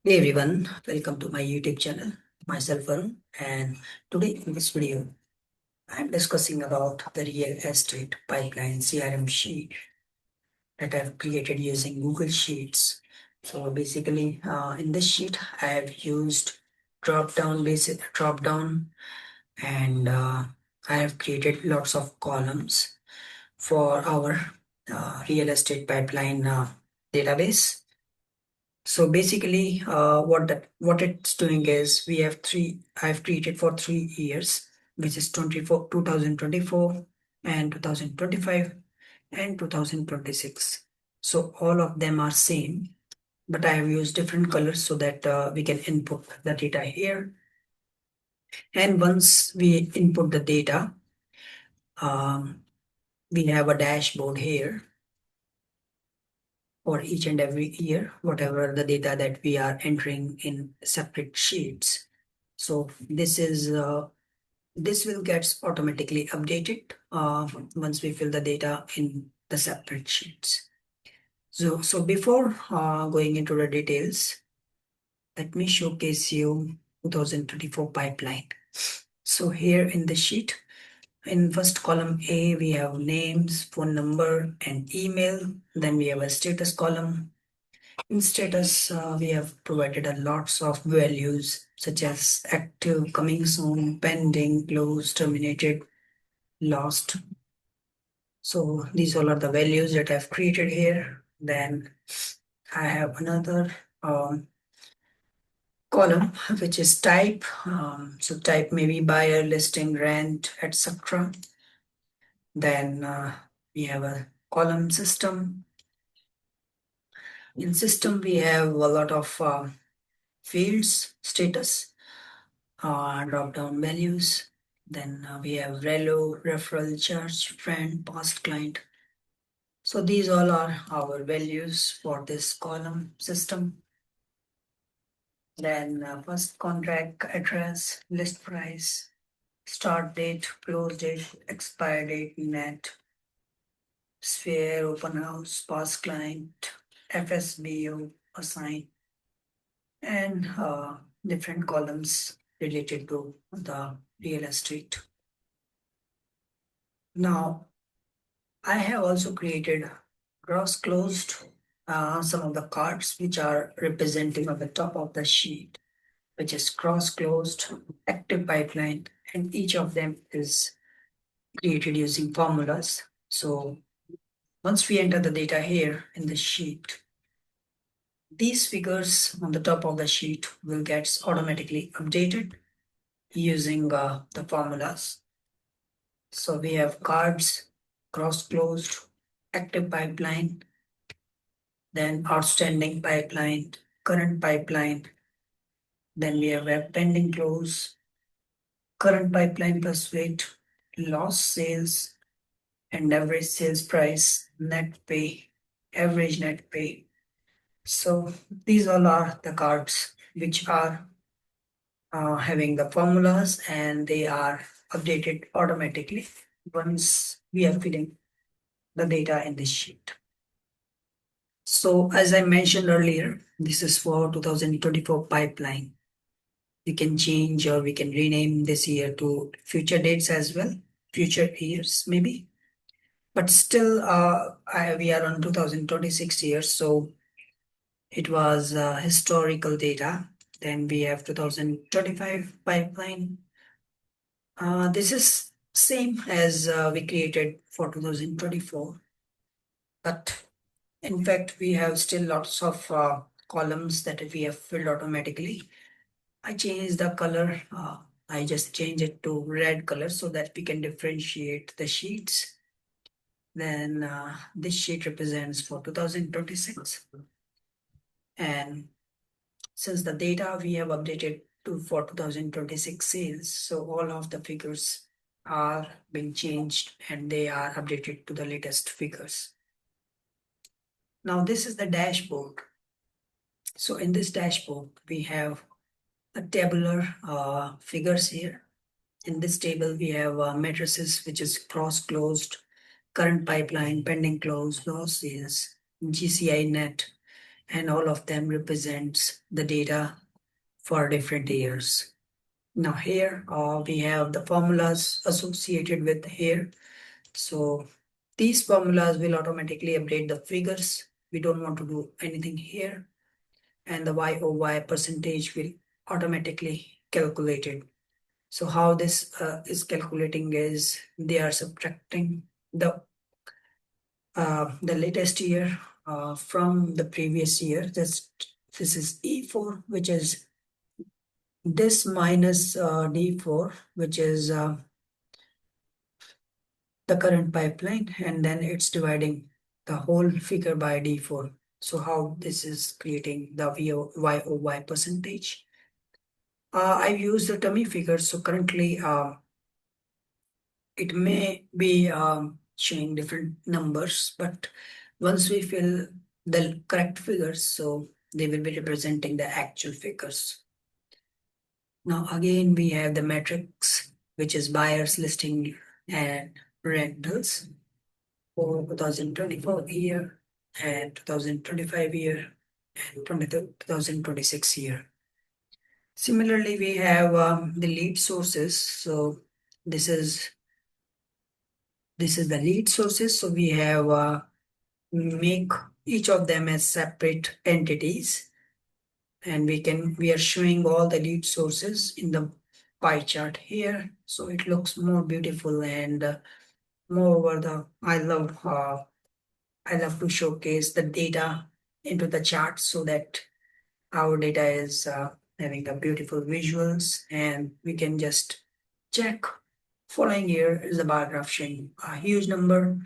Hey everyone, welcome to my YouTube channel. Myself Varun, and today in this video, I'm discussing about the real estate pipeline CRM sheet that I've created using Google Sheets. So basically, in this sheet, I have used drop down, and I have created lots of columns for our real estate pipeline database. So basically, what it's doing is we have three. I've created for 3 years, which is 2024 and 2025 and 2026. So all of them are same, but I have used different colors so that we can input the data here. And once we input the data, um, we have a dashboard here for each and every year, whatever the data that we are entering in separate sheets. So this will get automatically updated once we fill the data in the separate sheets. So before going into the details, let me showcase you 2024 pipeline. So here in the sheet, in first column A, we have names, phone number, and email. Then we have a status column. In status, we have provided a lots of values such as active, coming soon, pending, closed, terminated, lost. So these all are the values that I've created here. Then I have another column which is type. So type maybe buyer, listing, rent, etc. Then we have a column system. In system, we have a lot of fields, status, drop down values. Then we have relo, referral, charge, friend, past client. So these all are our values for this column system. Then first contract address, list price, start date, close date, expire date, net, sphere, open house, past client, FSBO, assign, and different columns related to the real estate. Now, I have also created cross closed some of the cards which are representing on the top of the sheet, which is cross closed, active pipeline, and each of them is created using formulas. So once we enter the data here in the sheet, these figures on the top of the sheet will get automatically updated using the formulas. So we have cards, cross closed, active pipeline, then outstanding pipeline, current pipeline, then we have a pending close, current pipeline plus wait, lost sales, and average sales price, net pay, average net pay. So these all are the cards which are having the formulas and they are updated automatically once we are filling the data in this sheet. So as I mentioned earlier, this is for 2024 pipeline. We can change or we can rename this year to future dates as well, future years maybe. But still, we are on 2026 years, so it was historical data. Then we have 2025 pipeline. This is same as we created for 2024, but in fact, we have still lots of columns that we have filled automatically. I changed the color. I just changed it to red color so that we can differentiate the sheets. Then this sheet represents for 2026. And since the data we have updated to for 2026 sales, so all of the figures are being changed and they are updated to the latest figures. Now this is the dashboard. So in this dashboard, we have a tabular figures here. In this table, we have matrices, which is cross-closed, current pipeline, pending close, loss sales, GCI net, and all of them represents the data for different years. Now here we have the formulas associated with here. So these formulas will automatically update the figures. We don't want to do anything here. And the YOY percentage will automatically calculated. So how this is calculating is they are subtracting the latest year from the previous year. This is E4, which is this minus D4, which is the current pipeline, and then it's dividing the whole figure by D4. So how this is creating the YOY percentage. I've used the dummy figure, so currently it may be showing different numbers, but once we fill the correct figures, so they will be representing the actual figures. Now again, we have the metrics, which is buyers listing and rentals for 2024 year and 2025 year and 2026 year. Similarly, we have the lead sources. So this is the lead sources. So we have make each of them as separate entities, and we are showing all the lead sources in the pie chart here. So it looks more beautiful, and moreover, I love to showcase the data into the chart so that our data is having a beautiful visuals, and we can just check. Following here is a bar graph showing a huge number.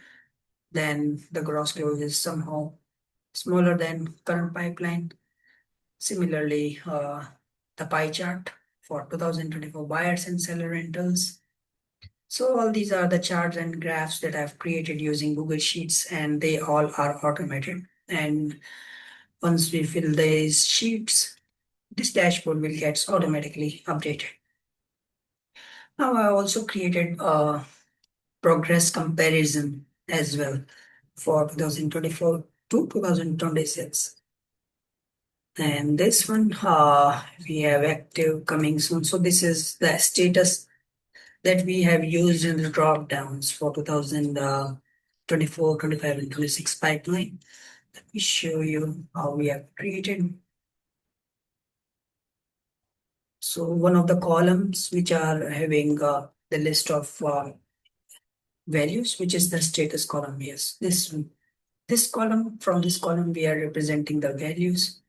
Then the gross close is somehow smaller than current pipeline. Similarly, the pie chart for 2024 buyers and seller rentals. So all these are the charts and graphs that I've created using Google Sheets, and they all are automated. And once we fill these sheets, this dashboard will get automatically updated. Now I also created a progress comparison as well for 2024 to 2026. And this one, we have active coming soon. So this is the status that we have used in the drop downs for 2024, 25, and 26 pipeline. Let me show you how we have created. So one of the columns which are having the list of values, which is the status column. Yes, this column, from this column, we are representing the values.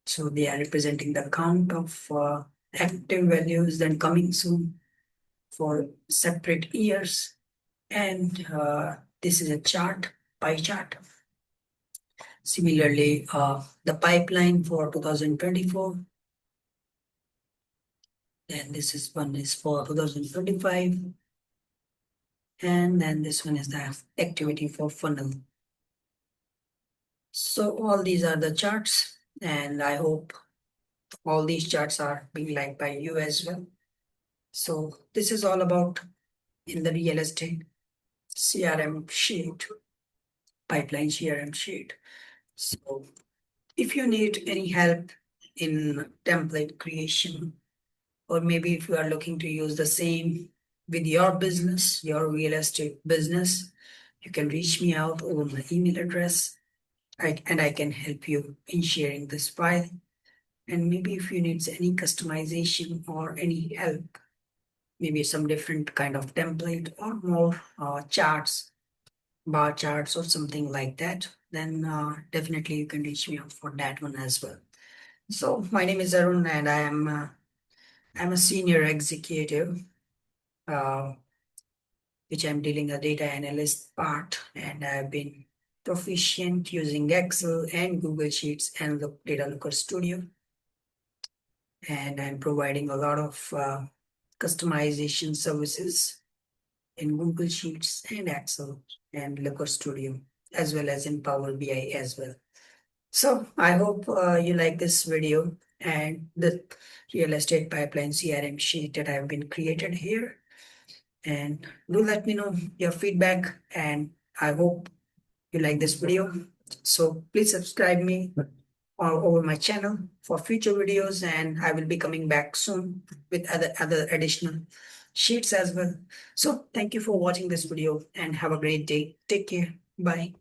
So they are representing the count of active values then coming soon for separate years. And this is a chart, pie chart. Similarly, the pipeline for 2024. Then this is one is for 2025. And then this one is the activity for funnel. So all these are the charts, and I hope all these charts are being liked by you as well. So this is all about in the real estate CRM sheet, pipeline CRM sheet. So if you need any help in template creation, or maybe if you are looking to use the same with your business, your real estate business, you can reach me out over my email address, and I can help you in sharing this file. And maybe if you need any customization or any help, maybe some different kind of template or more charts, bar charts or something like that, then definitely you can reach me out for that one as well. So my name is Arun, and I'm a senior executive, uh, which I'm dealing a data analyst part, and I've been proficient using Excel and Google Sheets and the Data Looker Studio. And I'm providing a lot of customization services in Google Sheets and Excel and Looker Studio, as well as in Power BI as well. So I hope you like this video and the real estate pipeline CRM sheet that I've been created here. And do let me know your feedback, and I hope you like this video. So please subscribe me over my channel for future videos, and I will be coming back soon with other additional sheets as well. So thank you for watching this video and have a great day. Take care. Bye.